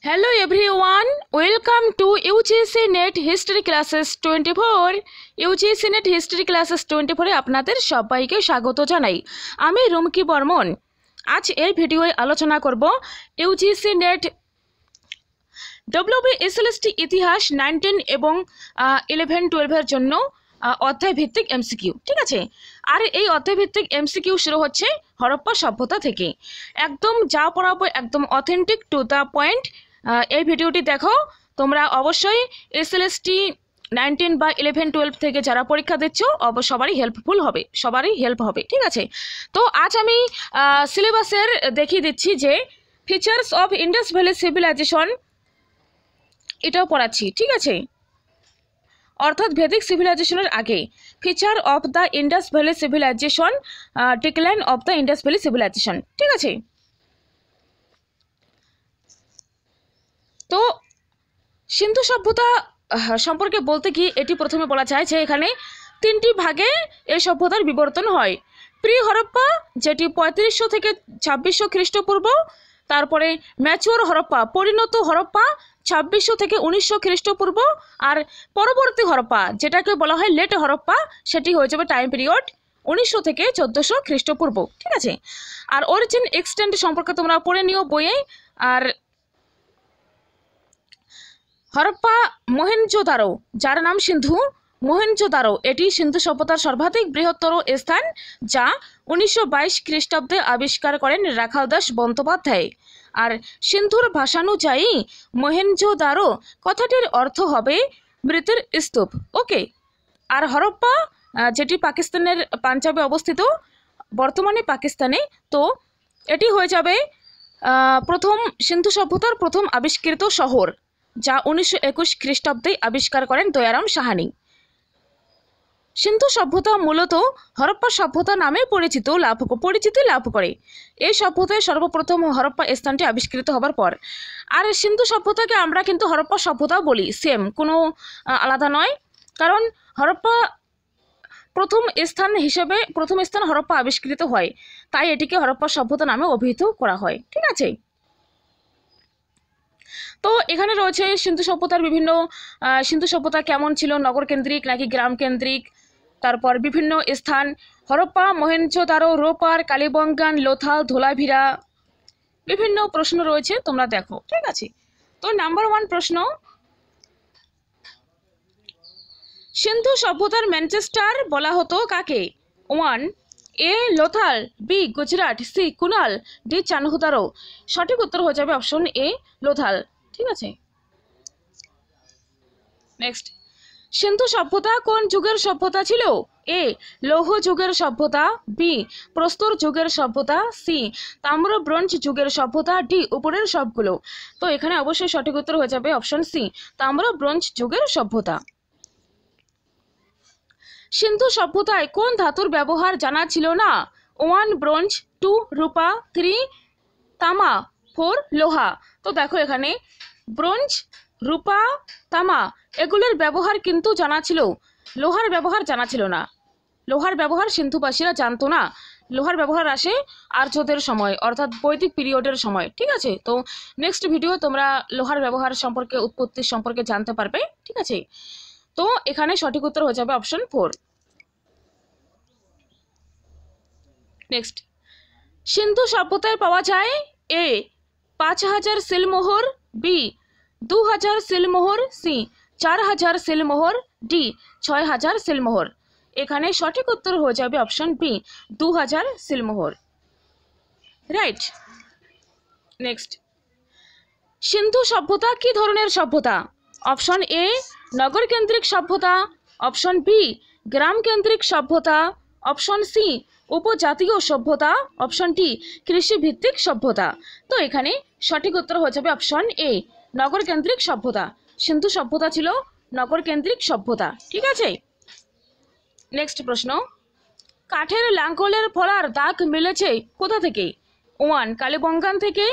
Hello everyone, welcome to UGC Net History Classes 24. UGC Net History Classes 24 এ আপনাদের সবাইকে স্বাগত জানাই। আমি রুমকি বর্মন। আজ এই ভিডিওয়ে আলোচনা করব UGC Net WBSLST ইতিহাস 19 এবং 11-12 এর জন্য অধ্যায় ভিত্তিক এমসিকিউ। ঠিক আছে, আর এই অধ্যায় ভিত্তিক এমসিকিউ শুরু হচ্ছে হরপ্পা সভ্যতা থেকে। একদম যা পড়াবো একদম অথেন্টিক টু দ্য পয়েন্ট। এই ভিডিওটি দেখো, তোমরা অবশ্যই এসএলএসটি 19 বা 11-12 থেকে যারা পরীক্ষা দিচ্ছ সবারই হেল্প হবে। ঠিক আছে, তো আজ আমি সিলেবাসের দেখিয়ে দিচ্ছি যে features of Indus valley civilization এটাও পড়াচ্ছি। ঠিক আছে, অর্থাৎ ভেদিক সিভিলাইজেশনের আগে feature of the Indus valley civilization, decline of the Indus valley civilization. ঠিক আছে, তো সিন্ধু সভ্যতা সম্পর্কে বলতে গিয়ে এটি প্রথমে বলা যায় যে এখানে তিনটি ভাগে এই সভ্যতার বিবর্তন হয়। প্রি হরপ্পা, যেটি 3500 থেকে 2600 খ্রিস্টপূর্ব, তারপরে ম্যাচুয়ার হরপ্পা, পরিণত হরপ্পা 2600 থেকে 1900 খ্রিস্টপূর্ব, আর পরবর্তী হরপ্পা যেটাকে বলা হয় লেট হরপ্পা, সেটি হয়ে যাবে টাইম পিরিয়ড 1900 থেকে 1400 খ্রিস্টপূর্ব। ঠিক আছে, আর অরিজিন এক্সটেন্ট সম্পর্কে তোমরা পড়ে নিও বইয়ে। আর হরপ্পা মহেঞ্জোদারো, যার নাম সিন্ধু মহেঞ্জোদারো, এটি সিন্ধু সভ্যতার সর্বাধিক বৃহত্তর স্থান, যা 1922 খ্রিস্টাব্দে আবিষ্কার করেন রাখাল দাস বন্দ্যোপাধ্যায়। আর সিন্ধুর ভাষানুযায়ী মহেঞ্জোদারো কথাটির অর্থ হবে মৃতের স্তূপ। ওকে, আর হরপ্পা যেটি পাকিস্তানের পাঞ্জাবে অবস্থিত, বর্তমানে পাকিস্তানে, তো এটি হয়ে যাবে প্রথম সিন্ধু সভ্যতার প্রথম আবিষ্কৃত শহর, যা 1921 খ্রিস্টাব্দে আবিষ্কার করেন দয়ারাম সাহানি। সিন্ধু সভ্যতা মূলত হরপ্পা সভ্যতা নামে পরিচিতি লাভ করে। এই সভ্যতায় সর্বপ্রথম হরপ্পা স্থানটি আবিষ্কৃত হবার পর। আর সিন্ধু সভ্যতাকে আমরা কিন্তু হরপ্পা সভ্যতা বলি, সেম, কোনো আলাদা নয়, কারণ হরপ্পা প্রথম স্থান হরপ্পা আবিষ্কৃত হয়, তাই এটিকে হরপ্পা সভ্যতা নামে অভিহিত করা হয়। ঠিক আছে, তো এখানে রয়েছে সিন্ধু সভ্যতার বিভিন্ন সিন্ধু সভ্যতা কেমন ছিল, নগর কেন্দ্রিক নাকি গ্রাম কেন্দ্রিক, তারপর বিভিন্ন স্থান হরপ্পা, মহেঞ্জোদারো, রোপার, কালিবঙ্গান, লোথাল, ধোলাভিরা, বিভিন্ন প্রশ্ন রয়েছে, তোমরা দেখো। ঠিক আছে, তো নাম্বার 1 প্রশ্ন, সিন্ধু সভ্যতার ম্যানচেস্টার বলা হতো কাকে? 1 A Lothal, B Gujarat, C Kunal, D Chanhudaro. সঠিক উত্তর হয়ে যাবে অপশন এ লোথাল। ঠিক আছে, নেক্সট, সিন্ধু সভ্যতা কোন যুগের সভ্যতা ছিল? এ লৌহ যুগের সভ্যতা, বি প্রস্তর যুগের সভ্যতা, সি তাম্র ব্রোঞ্জ যুগের সভ্যতা, ডি উপরের সবগুলো। তো এখানে অবশ্যই সঠিক উত্তর হয়ে যাবে অপশন সি, তাম্র ব্রোঞ্জ যুগের সভ্যতা। সিন্ধু সভ্যতায় কোন ধাতুর ব্যবহার জানা ছিল না? 1 ব্রোঞ্জ, 2 রূপা, 3 তামা, 4 লোহা। তো দেখো এখানে ব্রোঞ্জ, রূপা, তামা এগুলোর ব্যবহার কিন্তু জানা ছিল, লোহার ব্যবহার জানা ছিল না। লোহার ব্যবহার সিন্ধুবাসীরা জানতো না। লোহার ব্যবহার আসে আর্যদের সময়, অর্থাৎ বৈদিক পিরিয়ডের সময়। ঠিক আছে, তো নেক্সট ভিডিও তোমরা লোহার ব্যবহার সম্পর্কে, উৎপত্তি সম্পর্কে জানতে পারবে। ঠিক আছে, তো এখানে সঠিক উত্তর হয়ে যাবে অপশন 4। নেক্সট, সিন্ধু সভ্যতায় পাওয়া যায় এ 5000 সিলমোহর, বি 2000 সিলমোহর, সি 4000 সিলমোহর, ডি 6000 সিলমোহর। এখানে সঠিক উত্তর হয়ে যাবে অপশন বি 2000 সিলমোহর। রাইট, নেক্সট, সিন্ধু সভ্যতা কি ধরনের সভ্যতা? অপশন এ নগর কেন্দ্রিক সভ্যতা, অপশন বি গ্রাম কেন্দ্রিক সভ্যতা, অপশন সি উপজাতীয় সভ্যতা, অপশন ডি কৃষি ভিত্তিক সভ্যতা। তো এখানে সঠিক উত্তর হয়ে যাবে অপশন এ নগর কেন্দ্রিক সভ্যতা। সিন্ধু সভ্যতা ছিল নগর কেন্দ্রিক সভ্যতা। ঠিক আছে, নেক্সট প্রশ্ন, কাঠের লাঙ্গলের ফলার দাগ মিলেছে কোথা থেকে? 1 কালিবঙ্গান থেকে,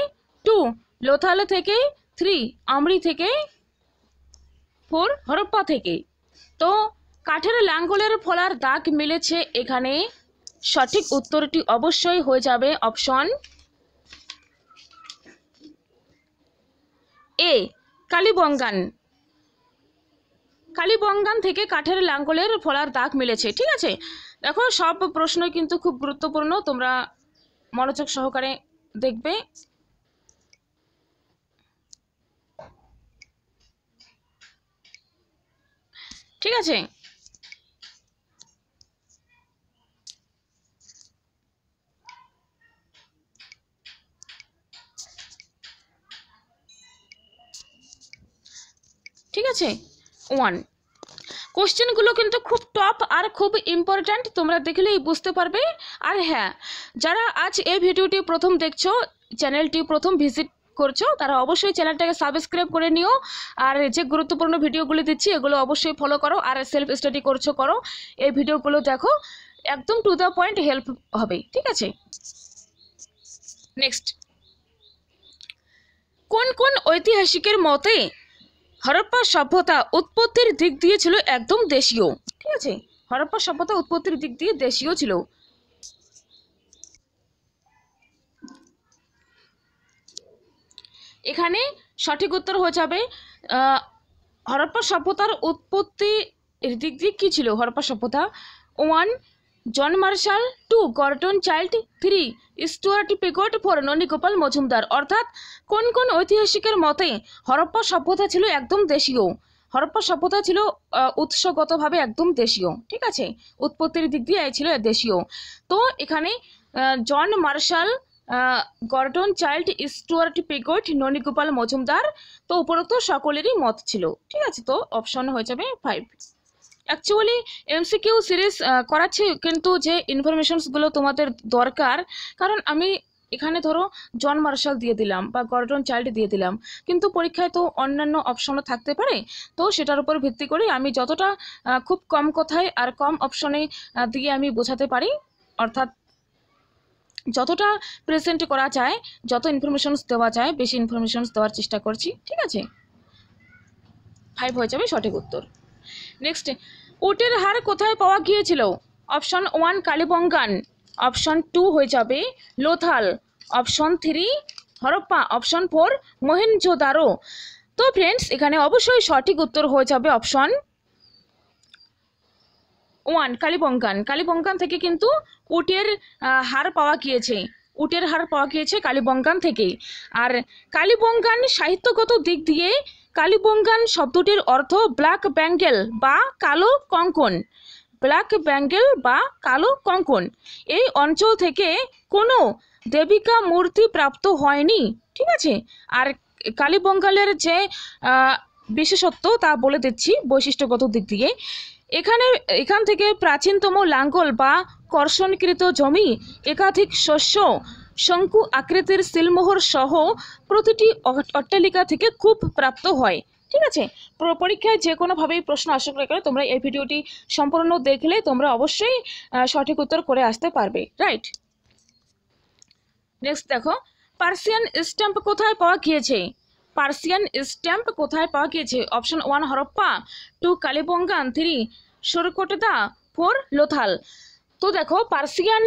2 লোথাল থেকে, 3 আমরি থেকে, 4 হরপ্পা থেকে। তো কাঠের লাঙ্গলের ফলার দাগ মিলেছে, এখানে সঠিক উত্তরটি অবশ্যই হয়ে যাবে অপশন এ কালীবঙ্গান, কালীবঙ্গান থেকে কাঠের লাঙ্গলের ফলার দাগ মিলেছে। ঠিক আছে, দেখো সব প্রশ্ন কিন্তু খুব গুরুত্বপূর্ণ, তোমরা মনোযোগ সহকারে দেখবে। ঠিক আছে, ঠিক আছে। 1 কোশ্চেনগুলো কিন্তু খুব টপ আর খুব ইম্পর্ট্যান্ট, তোমরা দেখলেই বুঝতে পারবে। আর হ্যাঁ, যারা আজ এই ভিডিওটি প্রথম দেখছো, চ্যানেলটি প্রথম ভিজিট করছো, তারা অবশ্যই চ্যানেলটাকে সাবস্ক্রাইব করে নিও। আর যে গুরুত্বপূর্ণ ভিডিওগুলো দিচ্ছি এগুলো অবশ্যই ফলো করো, আর সেলফ স্টাডি করো, এই ভিডিওগুলো দেখো, একদম টু দ্য পয়েন্ট হেল্প হবে। ঠিক আছে, নেক্সট, কোন কোন ঐতিহাসিকের মতে হরপ্পা সভ্যতা উৎপত্তির দিক দিয়ে ছিল একদম দেশীয়? ঠিক আছে, হরপ্পা সভ্যতা উৎপত্তির দিক দিয়ে দেশীয় ছিল। এখানে সঠিক উত্তর হয়ে যাবে হরপ্পা সভ্যতার উৎপত্তির দিক দিয়ে কি ছিল হরপ্পা সভ্যতা? 1 John Marshall, 2 Gordon Childe, 3 Stuart Piggott, 4 Nanigopal Majumdar. অর্থাৎ কোন কোন ঐতিহাসিকের মতে হরপ্পা সভ্যতা ছিল একদম দেশীয়? হরপ্পা সভ্যতা ছিল উৎসগতভাবে একদম দেশীয়। ঠিক আছে, উৎপত্তির দিক দিয়ে ছিল দেশীয়। তো এখানে John Marshall, Gordon Childe, Stuart Piggott, Nanigopal Majumdar, তো উপরোক্ত সকলেরই মত ছিল। ঠিক আছে, তো অপশন হয়ে যাবে 5। অ্যাকচুয়ালি এমসিকিউ সিরিজ করাচ্ছি, কিন্তু যে ইনফরমেশনসগুলো তোমাদের দরকার, কারণ আমি এখানে ধরো জন মার্শাল দিয়ে দিলাম বা গর্ডন চাইল্ড দিয়ে দিলাম, কিন্তু পরীক্ষায় তো অন্যান্য অপশনও থাকতে পারে, তো সেটার উপর ভিত্তি করে আমি যতটা খুব কম কথায় আর কম অপশনে দিয়ে আমি বোঝাতে পারি, অর্থাৎ যতটা প্রেজেন্ট করা যায়, যত ইনফরমেশনস দেওয়া যায়, বেশি ইনফরমেশনস দেওয়ার চেষ্টা করছি। ঠিক আছে, 5 হয়ে যাবে সঠিক উত্তর। নেক্সট, উটের হাড় কোথায় পাওয়া গিয়েছিল? অপশন 1 কালীবঙ্গান, অপশন 2 হয়ে যাবে লোথাল, অপশন 3 হরপ্পা, অপশন 4 মহেঞ্জোদারো। তো ফ্রেন্ডস, এখানে অবশ্যই সঠিক উত্তর হয়ে যাবে অপশন 1 কালীবঙ্গান। কালীবঙ্গান থেকে কিন্তু উটের হাড় পাওয়া গিয়েছে, উটের হাড় পাওয়া গিয়েছে কালীবঙ্গান থেকে। আর কালীবঙ্গান সাহিত্যগত দিক দিয়ে কালীবঙ্গান শব্দটির অর্থ ব্ল্যাক ব্যাঙ্গেল বা কালো কঙ্কন, ব্ল্যাক ব্যাঙ্গেল বা কালো কঙ্কন। এই অঞ্চল থেকে কোনো দেবিকা মূর্তি প্রাপ্ত হয়নি। ঠিক আছে, আর কালীবঙ্গালের যে বিশেষত্ব তা বলে দিচ্ছি বৈশিষ্ট্যগত দিক দিয়ে। এখান থেকে প্রাচীনতম লাঙ্গল বা কর্ষণকৃত জমি, একাধিক শস্য, শঙ্কু আকৃতির সিলমোহর সহ প্রতিটি অট্টালিকা থেকে খুব প্রাপ্ত হয়। ঠিক আছে, পরীক্ষায় যে কোনোভাবেই প্রশ্ন আসুক না কেন, তোমরা এই ভিডিওটি সম্পূর্ণ দেখলে তোমরা অবশ্যই সঠিক উত্তর করে আসতে পারবে। রাইট, নেক্সট দেখো, পার্সিয়ান স্ট্যাম্প কোথায় পাওয়া গিয়েছে? পার্সিয়ান স্ট্যাম্প কোথায় পাওয়া গিয়েছে? অপশন 1 হরপ্পা, 2 কালীবঙ্গান, 3 সুরকোটদা, 4 লোথাল। তো দেখো, পার্সিয়ান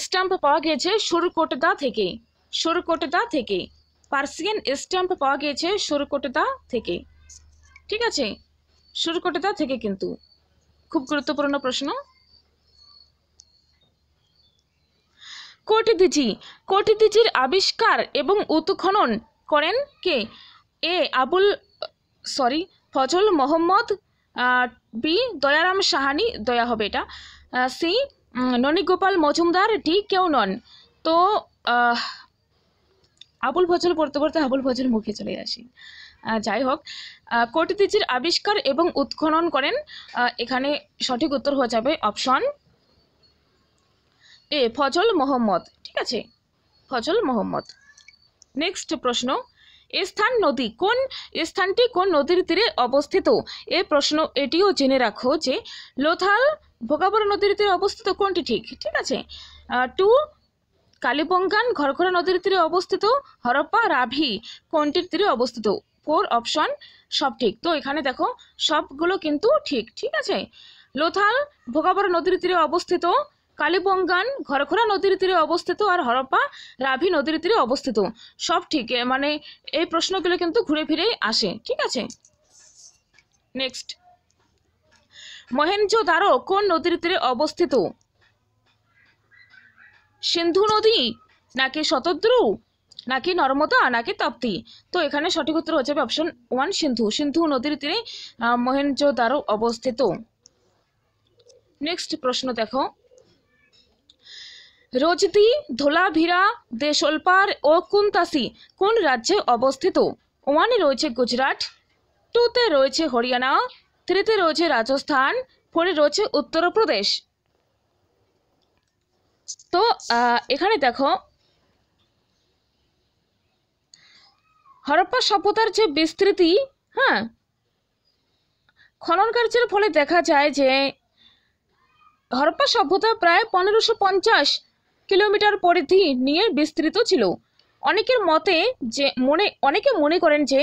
স্ট্যাম্প পাওয়া গিয়েছে সুরকোটদা থেকে, সুরকোটদা থেকে পার্সিয়ান স্ট্যাম্প পাওয়া গিয়েছে সুরকোটদা থেকে। ঠিক আছে, সুরকোটদা থেকে কিন্তু খুব গুরুত্বপূর্ণ প্রশ্ন। কোটিদিজি, কোটিদিজির আবিষ্কার এবং উৎখনন করেন কে? এ ফজল মোহাম্মদ, বি দয়ারাম সাহানি, দয়া হবে এটা, সি ননীগোপাল মজুমদার, ডি কেউ নন। তো আবুল ফজল পড়তে পড়তে আবুল ফজল মুখে চলে আসি। যাই হোক, কোটিদিজির আবিষ্কার এবং উৎখনন করেন, এখানে সঠিক উত্তর হয়ে যাবে অপশন এ ফজল মোহাম্মদ। ঠিক আছে, ফজল মোহাম্মদ। নেক্সট প্রশ্ন, স্থানটি কোন নদীর তীরে অবস্থিত? এ প্রশ্ন এটিও জেনে রাখো যে লোথাল ভোগাবর নদীর তীরে অবস্থিত, কোনটি ঠিক? ঠিক আছে, 2 কালীবঙ্গান ঘরঘরা নদীর তীরে অবস্থিত, হরপ্পা রাভি কোনটির তীরে অবস্থিত? 4 অপশন সব ঠিক। তো এখানে দেখো সবগুলো কিন্তু ঠিক। ঠিক আছে, লোথাল ভোগাবর নদীর তীরে অবস্থিত, কালীবঙ্গান ঘরঘরা নদীর তীরে অবস্থিত, আর হরপ্পা রাভি নদীর তীরে অবস্থিত। সব ঠিক, মানে এই প্রশ্নগুলো কিন্তু ঘুরে ফিরেই আসে, ঠিক আছে। নেক্সট, মহেঞ্জোদারো কোন নদীর তীরে অবস্থিত? সিন্ধু নদী, নাকি শতদ্রু, নাকি নর্মদা, নাকি তাপ্তি? তো এখানে সঠিক উত্তর হচ্ছে অপশন 1 সিন্ধু। সিন্ধু নদীর তীরে মহেঞ্জোদারো অবস্থিত। নেক্সট প্রশ্ন দেখো, রোজদি, ধোলাভিরা, দেশোলপার ও কুন্তাসি কোন রাজ্যে অবস্থিত? 1 রয়েছে গুজরাট, 2 রয়েছে হরিয়ানা, 3 রয়েছে রাজস্থান, 4 রয়েছে উত্তরপ্রদেশ। তো এখানে দেখো, হরপ্পা সভ্যতার যে বিস্তৃতি, হ্যাঁ, খনন কার্যের ফলে দেখা যায় যে হরপ্পা সভ্যতা প্রায় 1550 কিলোমিটার পরিধি নিয়ে বিস্তৃত ছিল। অনেকের মতে যে অনেকে মনে করেন যে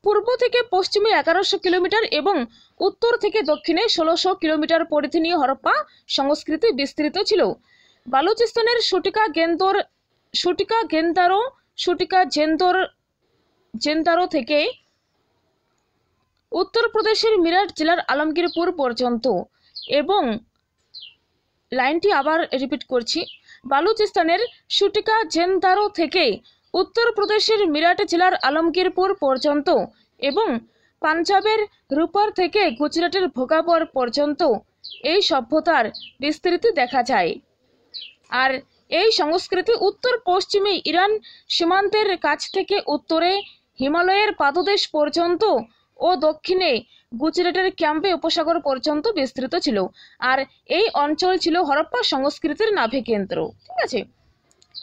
পূর্ব থেকে পশ্চিমে 1100 কিলোমিটার এবং উত্তর থেকে দক্ষিণে 1600 কিলোমিটার পরিধি নিয়ে হরপ্পা সংস্কৃতি বিস্তৃত ছিল। বালুচিস্তানের জেন্দারো থেকে উত্তরপ্রদেশের মিরাট জেলার আলমগীরপুর পর্যন্ত, এবং লাইনটি আবার রিপিট করছি, বালুচিস্তানের শুটিকা জেন্দারো থেকে উত্তরপ্রদেশের মিরাট জেলার আলমগীরপুর পর্যন্ত, এবং পাঞ্জাবের রূপার থেকে গুজরাটের ভোগাবর পর্যন্ত এই সভ্যতার বিস্তৃতি দেখা যায়। আর এই সংস্কৃতি উত্তর পশ্চিমে ইরান সীমান্তের কাছ থেকে উত্তরে হিমালয়ের পাদদেশ পর্যন্ত ও দক্ষিণে গুজরাটের ক্যাম্পে উপসাগর পর্যন্ত বিস্তৃত ছিল। আর এই অঞ্চল ছিল হরপ্পা সংস্কৃতির নাভি কেন্দ্র, ঠিক আছে।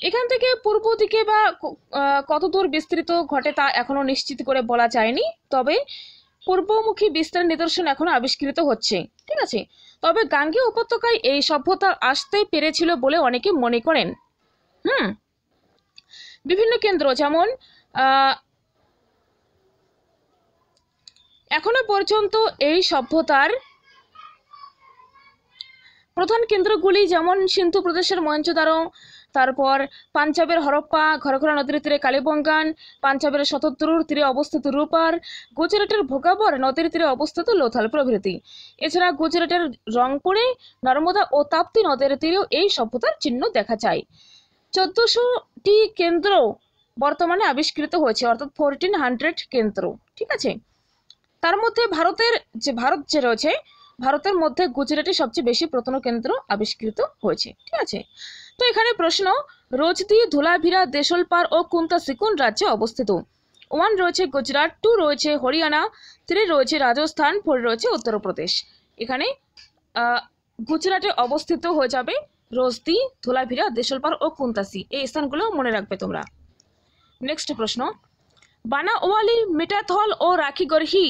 এখান থেকে পূর্ব দিকে বা কতদূর বিস্তৃত ঘটে তা এখনো নিশ্চিত করে বলা যায়নি, তবে পূর্বমুখী বিস্তার নিদর্শন এখনো আবিষ্কৃত হচ্ছে, ঠিক আছে। তবে গাঙ্গেয় উপত্যকায় এই সভ্যতা আসতে পেরেছিল বলে অনেকে মনে করেন। বিভিন্ন কেন্দ্র, যেমন এখনো পর্যন্ত এই সভ্যতার প্রধান কেন্দ্রগুলি যেমন সিন্ধু প্রদেশের মহেঞ্জোদারো, তারপর পাঞ্জাবের হরপ্পা, ঘরঘরা নদীর তীরে কালীবঙ্গান, পাঞ্জাবের শতদ্রুর তীরে অবস্থিত রূপার, গুজরাটের ভোগাবর নদীর তীরে অবস্থিত লোথাল প্রভৃতি। এছাড়া গুজরাটের রংপুরে নর্মদা ও তাপ্তি নদের তীরেও এই সভ্যতার চিহ্ন দেখা যায়। 1400টি কেন্দ্র বর্তমানে আবিষ্কৃত হয়েছে, অর্থাৎ 1400 কেন্দ্র, ঠিক আছে। তার মধ্যে ভারত যে রয়েছে, ভারতের মধ্যে গুজরাটে সবচেয়ে বেশি প্রত্নকেন্দ্র আবিষ্কৃত হয়েছে, ঠিক আছে। তো এখানে প্রশ্ন, রোজদি, ধোলাভিরা, দেশোলপার ও কুন্তাসি কোন রাজ্যে অবস্থিত? 1 রয়েছে গুজরাট, 2 রয়েছে হরিয়ানা, 3 রয়েছে রাজস্থান, 4 রয়েছে উত্তরপ্রদেশ। এখানে গুজরাটে অবস্থিত হয়ে যাবে রোজদি, ধোলাভিরা, দেশোলপার ও কুন্তাসি, এই স্থানগুলো মনে রাখবে তোমরা। নেক্সট প্রশ্ন, বানাওয়ালি, মিঠাথল ও রাখিগড়হি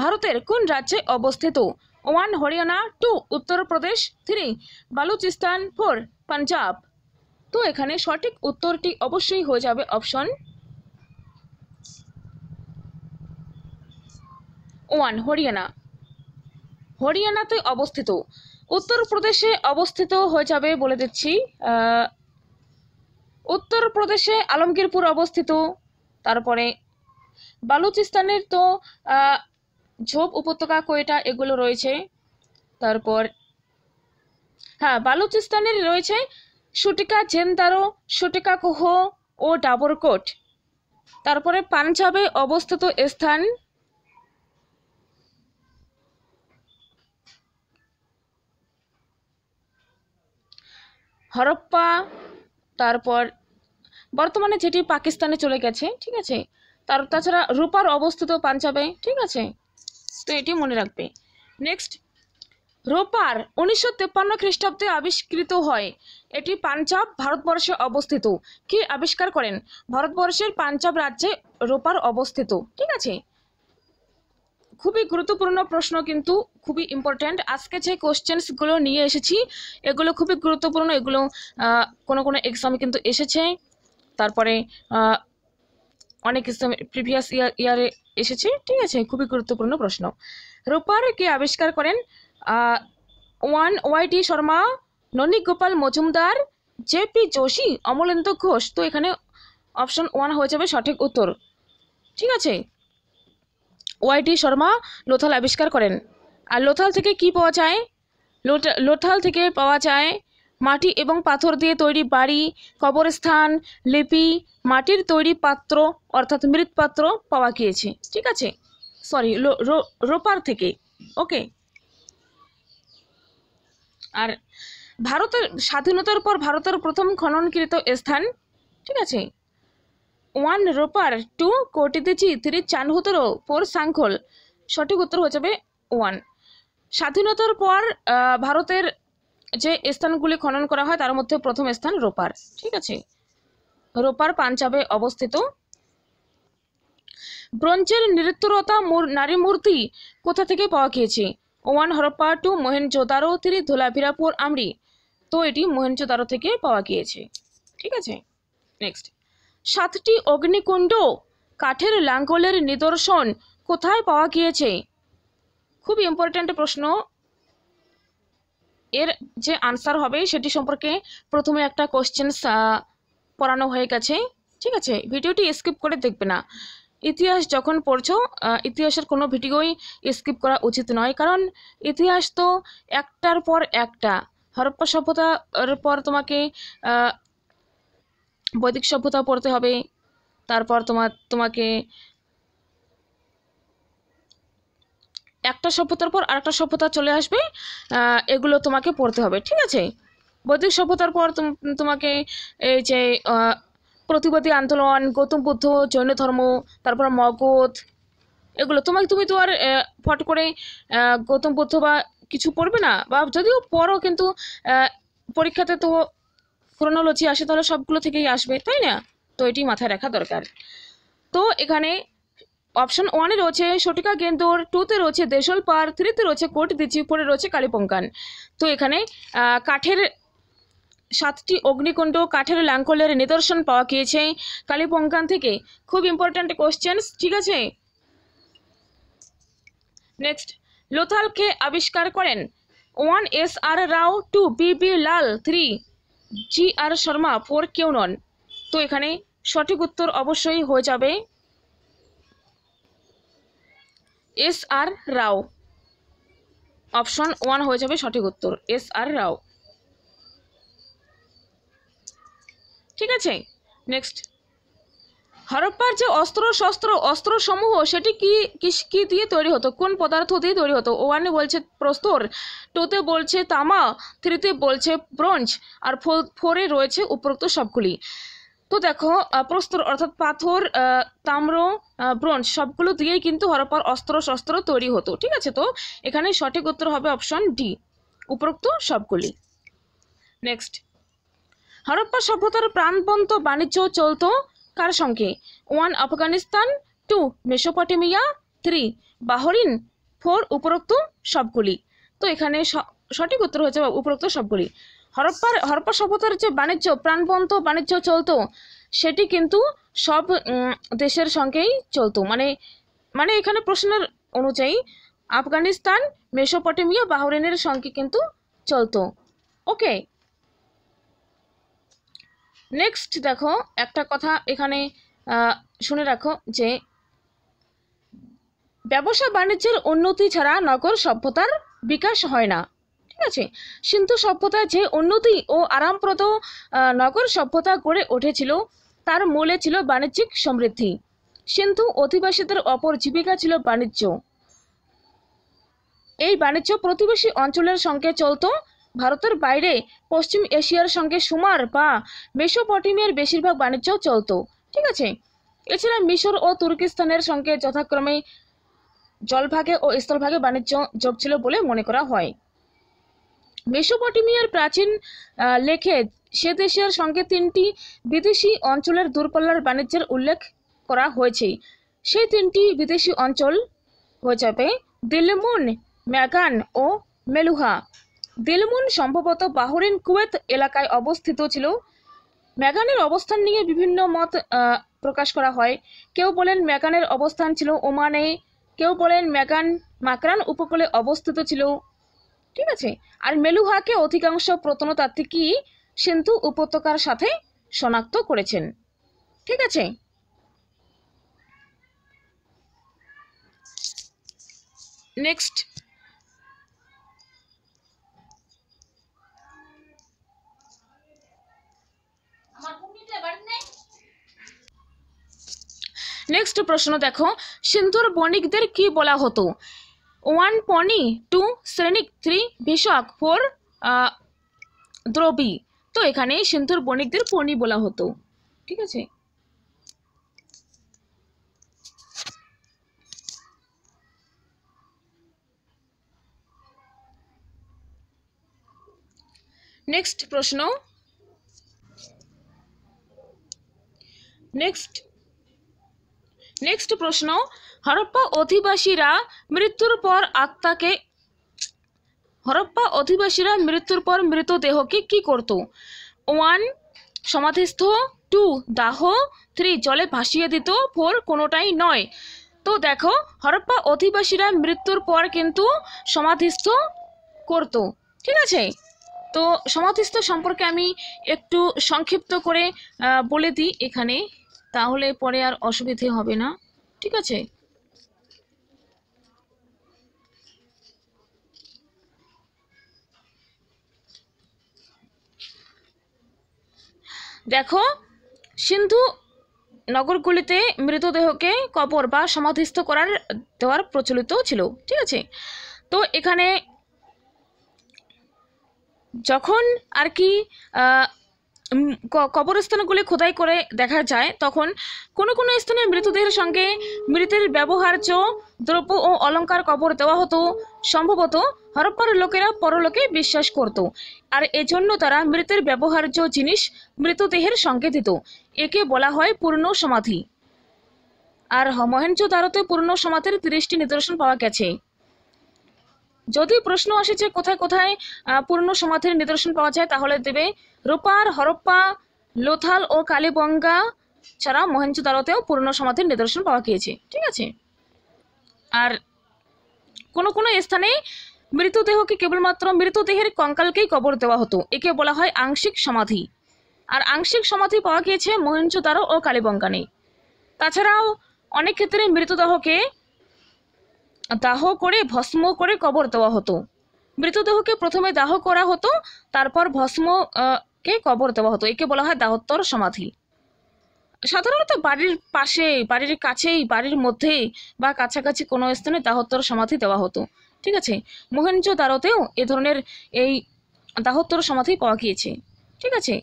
ভারতের কোন রাজ্যে অবস্থিত? 1 হরিয়ানা, 2 উত্তরপ্রদেশ, 3 বালুচিস্তান, 4 পাঞ্জাব। তো এখানে সঠিক উত্তরটি অবশ্যই হয়ে যাবে অপশন 1 হরিয়ানা। হরিয়ানাতে অবস্থিত। উত্তরপ্রদেশে অবস্থিত হয়ে যাবে, বলে দিচ্ছি, উত্তরপ্রদেশে আলমগীরপুর অবস্থিত, তারপরে বালুচিস্তানের তো ঝোপ উপত্যকা, কোয়েটা এগুলো রয়েছে, তারপর হ্যাঁ বালুচিস্তানের রয়েছে শুটিকা জেন্দারো, শুটিকা কোহ ও ডাবরকোট। তারপরে পাঞ্জাবে অবস্থিত স্থান হরপ্পা, তারপর বর্তমানে যেটি পাকিস্তানে চলে গেছে, ঠিক আছে। তাছাড়া রূপার অবস্থিত পাঞ্জাবে, ঠিক আছে। তো এটি মনে রাখবে। নেক্সট, রূপার 1953 খ্রিস্টাব্দে আবিষ্কৃত হয়। এটি পাঞ্জাব, ভারতবর্ষে অবস্থিত। কি আবিষ্কার করেন? ভারতবর্ষের পাঞ্জাব রাজ্যে রূপার অবস্থিত, ঠিক আছে। খুবই গুরুত্বপূর্ণ প্রশ্ন, কিন্তু খুবই ইম্পর্ট্যান্ট। আজকে যে কোশ্চেন্সগুলো নিয়ে এসেছি এগুলো খুবই গুরুত্বপূর্ণ, এগুলো কোনো এক্সামে কিন্তু এসেছে, তারপরে অনেক এক্সাম প্রিভিয়াস ইয়ারে এসেছে, ঠিক আছে। খুবই গুরুত্বপূর্ণ প্রশ্ন। রূপার কে আবিষ্কার করেন? 1 ওয়াই টি শর্মা, ননী গোপাল মজুমদার, জেপি যোশী, অমলেন্দু ঘোষ। তো এখানে অপশন 1 হয়ে যাবে সঠিক উত্তর। ঠিক আছে, ওয়াইটি শর্মা লোথাল আবিষ্কার করেন। আর লোথাল থেকে কি পাওয়া যায়? লোথাল থেকে পাওয়া যায় মাটি এবং পাথর দিয়ে তৈরি বাড়ি, কবরস্থান, লিপি, মাটির তৈরি পাত্র অর্থাৎ মৃৎপাত্র পাওয়া গিয়েছে। ঠিক আছে, সরি, রোপার থেকে। ওকে। আর ভারতের স্বাধীনতার পর ভারতের প্রথম খননকৃত স্থান, ঠিক আছে, 1 রোপার, 2 কোটিদিচি, 3 চানহুতরো, 4 সাংখোল। সঠিক উত্তর হয়ে যাবে 1। স্বাধীনতার পর ভারতের যে স্থানগুলি খনন করা হয় তার মধ্যে প্রথম স্থান রোপার। ঠিক আছে, রোপার পাঞ্জাবে অবস্থিত। ব্রোঞ্জের নৃত্যরতা নারী মূর্তি কোথা থেকে পাওয়া গিয়েছে? 1 হরপ্পা, 2 মোহেনজোদারো, 3 ধোলাভিরাপুর আমরি। তো এটি মোহেনজোদারো থেকে পাওয়া গিয়েছে। ঠিক আছে, নেক্সট, 7টি অগ্নিকুণ্ড কাঠের লাঙ্গলের নিদর্শন কোথায় পাওয়া গিয়েছে? খুব ইম্পর্ট্যান্ট প্রশ্ন। এর যে আনসার হবে সেটি সম্পর্কে প্রথমে একটা কোশ্চেন পড়ানো হয়ে গেছে। ঠিক আছে, ভিডিওটি স্কিপ করে দেখবে না। ইতিহাস যখন পড়ছো, ইতিহাসের কোনো ভিডিওই স্কিপ করা উচিত নয়, কারণ ইতিহাস তো একটার পর একটা। হরপ্পা সভ্যতার পর তোমাকে বৈদিক সভ্যতা পড়তে হবে, তারপর তোমাকে একটা সভ্যতার পর আরেকটা সভ্যতা চলে আসবে, এগুলো তোমাকে পড়তে হবে। ঠিক আছে, বৈদিক সভ্যতার পর তোমাকে এই যে প্রতিবাদী আন্দোলন, গৌতম বুদ্ধ, জৈন ধর্ম, তারপর মগধ, এগুলো তুমি তো আর ফট করে গৌতম বুদ্ধ বা কিছু পড়বে না, বা যদিও পড়ো কিন্তু পরীক্ষাতে তো ক্রোনোলজি আসে, তাহলে সবগুলো থেকেই আসবে, তাই না? তো এটি মাথায় রাখা দরকার। তো এখানে অপশন 1-এ রয়েছে শটিকা গেন্দর, 2-তে রয়েছে দেশলপার, 3-তে রয়েছে কোটদিচি, 4-এ রয়েছে কালিপঙ্কান। তো এখানে কাঠের 7টি অগ্নিকুণ্ড কাঠের লাঙ্গলের নিদর্শন পাওয়া গিয়েছে কালিপঙ্কান থেকে। খুব ইম্পর্ট্যান্ট কোশ্চেন। ঠিক আছে, নেক্সট, লোথালকে আবিষ্কার করেন? 1 এস.আর. রাও, 2 বি.বি. লাল, 3 জি.আর. শর্মা, 4 কেউনন। তো এখানে সঠিক উত্তর অবশ্যই হয়ে যাবে এস.আর. রাও। অপশন 1 হয়ে যাবে সঠিক উত্তর, এস.আর. রাও। ঠিক আছে, নেক্সট, হরপ্পার যে অস্ত্র সমূহ সেটি কি দিয়ে তৈরি হতো? কোন পদার্থ দিয়ে তৈরি হতো? 1-এ বলছে প্রস্তর, 2-তে বলছে তামা, 3-তে বলছে ব্রোঞ্জ, আর 4-এ রয়েছে উপরোক্ত সবগুলি। তো দেখো, প্রস্তর অর্থাৎ পাথর, তাম্র, ব্রোঞ্জ সবগুলো দিয়েই কিন্তু হরপ্পার অস্ত্র তৈরি হতো। ঠিক আছে, তো এখানে সঠিক উত্তর হবে অপশন ডি, উপরোক্ত সবগুলি। নেক্সট, হরপ্পা সভ্যতার প্রাণবন্ত বাণিজ্য চলত কার সঙ্গে? 1 আফগানিস্তান, 2 মেসোপটেমিয়া, 3 বাহরিন, 4 উপরোক্ত সবগুলি। তো এখানে সঠিক উত্তর হচ্ছে উপরোক্ত সবগুলি। হরপ্পা সভ্যতার যে প্রাণবন্ত বাণিজ্য চলতো, সেটি কিন্তু সব দেশের সঙ্গেই চলতো। মানে এখানে প্রশ্নের অনুযায়ী আফগানিস্তান, মেসোপটেমিয়া, বাহরিনের সঙ্গে কিন্তু চলতো। ওকে, নেক্সট দেখো, একটা কথা এখানে শুনে রাখো যে ব্যবসা বাণিজ্যের উন্নতি ছাড়া নগর সভ্যতার বিকাশ হয় না। ঠিক আছে, সিন্ধু সভ্যতায় যে উন্নতি ও আরামপ্রদ নগর সভ্যতা গড়ে উঠেছিল তার মূলে ছিল বাণিজ্যিক সমৃদ্ধি। সিন্ধু অধিবাসীদের অপর জীবিকা ছিল বাণিজ্য। এই বাণিজ্য প্রতিবেশী অঞ্চলের সঙ্গে চলত। ভারতের বাইরে পশ্চিম এশিয়ার সঙ্গে সুমার বা মেসোপটেমিয়ার বেশিরভাগ বাণিজ্য চলত। ঠিক আছে, এছাড়া মিশর ও তুর্কিস্তানের সঙ্গে যথাক্রমে জলভাগে ও স্থলভাগে বাণিজ্য যোগ ছিল বলে মনে করা হয়। মেসোপটেমিয়ার প্রাচীন লেখে সে দেশের সঙ্গে 3টি বিদেশি অঞ্চলের দূরপাল্লার বাণিজ্যের উল্লেখ করা হয়েছে। সেই 3টি বিদেশি অঞ্চল হয়ে যাবে দিলমুন, ম্যাগান ও মেলুহা। দিলমুন সম্ভবত বাহরিন কুয়েত এলাকায় অবস্থিত ছিল। ম্যাগানের অবস্থান নিয়ে বিভিন্ন মত প্রকাশ করা হয়। কেউ বলেন ম্যাগানের অবস্থান ছিল ওমানে, কেউ বলেন ম্যাগান মাকরান উপকূলে অবস্থিত ছিল। ঠিক আছে। আর মেলুহাকে অধিকাংশ প্রত্নতাত্ত্বিকই সিন্ধু উপত্যকার সাথে শনাক্ত করেছেন। ঠিক আছে। নেক্সট, নেক্সট প্রশ্ন দেখো, সিন্ধুর বণিকদের কি বলা হতো? 1 পনি, 2 শ্রেণিক, 3 ভিষক, 4 দ্রবী। তো এখানে সিন্ধুর বণিকদের পনি বলা হতো। ঠিক আছে। নেক্সট প্রশ্ন, নেক্সট প্রশ্ন, হরপ্পা অধিবাসীরা মৃত্যুর পর মৃতদেহকে কি করত? 1 সমাধিস্থ, 2 দাহ, 3 জলে ভাসিয়ে দিত, 4 কোনোটাই নয়। তো দেখো, হরপ্পা অধিবাসীরা মৃত্যুর পর কিন্তু সমাধিস্থ করত। ঠিক আছে। তো সমাধিস্থ সম্পর্কে আমি একটু সংক্ষিপ্ত করে বলে দিই এখানে, তাহলে পরে আর অসুবিধে হবে না। ঠিক আছে। দেখো, সিন্ধু নগরগুলিতে মৃতদেহকে কবর বা সমাধিস্থ দেওয়ার প্রচলিত ছিল। ঠিক আছে। তো এখানে যখন আর কি কবরস্থানগুলি খোদাই করে দেখা যায়, তখন কোনো কোনো স্থানে মৃতদেহের সঙ্গে মৃতের ব্যবহার্য দ্রব্য ও অলংকার কবর দেওয়া হতো। সম্ভবত হরপ্পার লোকেরা পরলোকে বিশ্বাস করত, আর এজন্য তারা মৃতের ব্যবহার্য জিনিস মৃতদেহের সঙ্গে দিত। একে বলা হয় পূর্ণ সমাধি। আর মহেঞ্জোদারোতে পূর্ণ সমাধির 30টি নিদর্শন পাওয়া গেছে। যদি প্রশ্ন আসে যে কোথায় কোথায় পূর্ণ সমাধির নিদর্শন পাওয়া যায়, তাহলে দেবে রূপার, হরপ্পা, লোথাল ও কালীবঙ্গা ছাড়া মহেঞ্জোদারোতেও পূর্ণ সমাধির নিদর্শন পাওয়া গিয়েছে। ঠিক আছে। আর কোনো কোনো স্থানে মৃতদেহকে কেবলমাত্র মৃতদেহের কঙ্কালকেই কবর দেওয়া হতো। একে বলা হয় আংশিক সমাধি। আর আংশিক সমাধি পাওয়া গিয়েছে মহেঞ্জোদারো ও কালীবঙ্গানে। তাছাড়াও অনেক ক্ষেত্রে মৃতদেহকে দাহ করে ভস্ম করে কবর দেওয়া হতো। মৃতদেহকে প্রথমে দাহ করা হতো, তারপর ভস্ম কে কবর দেওয়া হতো। একে বলা হয় দাহোত্তর সমাধি। সাধারণত বাড়ির পাশে, বাড়ির কাছেই, বাড়ির মধ্যে বা কাছাকাছি কোনো স্থানে দাহোত্তর সমাধি দেওয়া হতো। ঠিক আছে। মহেঞ্জোদারোতেও এ ধরনের এই দাহোত্তর সমাধি পাওয়া গিয়েছে। ঠিক আছে।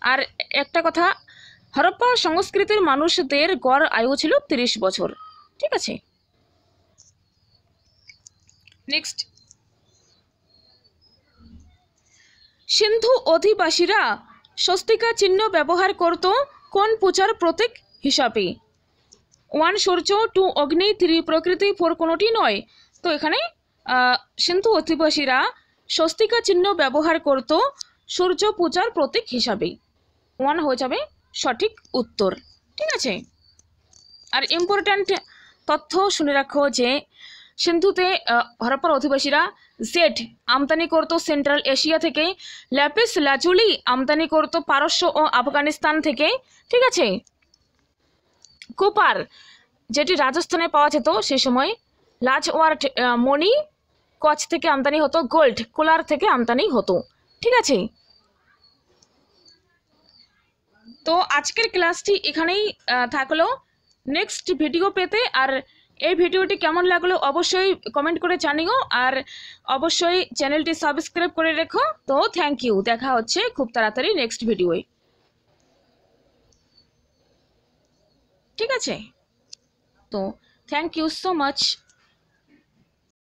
আর একটা কথা, হরপ্পা সংস্কৃতির মানুষদের গড় আয়ু ছিল 30 বছর। ঠিক আছে। নেক্সট, সিন্ধু অধিবাসীরা স্বস্তিকা চিহ্ন ব্যবহার করত কোন পূজার প্রতীক হিসাবে? 1 সূর্য, 2 অগ্নি, 3 প্রকৃতি, 4 কোনোটি নয়। তো এখানে সিন্ধু অধিবাসীরা স্বস্তিকা চিহ্ন ব্যবহার করত সূর্য পূজার প্রতীক হিসাবে। 1 হয়ে যাবে সঠিক উত্তর। ঠিক আছে। আর ইম্পর্ট্যান্ট তথ্য শুনে রাখো যে সিন্ধুতে হরপ্পার অধিবাসীরা জেড আমদানি করত সেন্ট্রাল এশিয়া থেকে, ল্যাপিস লাজুলি আমদানি করত পারস্য ও আফগানিস্তান থেকে। ঠিক আছে। কোপার, যেটি রাজস্থানে পাওয়া যেত সে সময়, লাজওয়ার্ট মণি কচ থেকে আমদানি হতো, গোল্ড কোলার থেকে আমদানি হতো। ঠিক আছে। তো আজকের ক্লাসটি এখানেই থাকলো। নেক্সট ভিডিও পেতে আর এই ভিডিওটি কেমন লাগলো অবশ্যই কমেন্ট করে জানিও, আর অবশ্যই চ্যানেলটি সাবস্ক্রাইব করে রেখো। তো থ্যাংক ইউ, দেখা হচ্ছে খুব তাড়াতাড়ি নেক্সট ভিডিওয়ে। ঠিক আছে। তো থ্যাংক ইউ সো মাচ।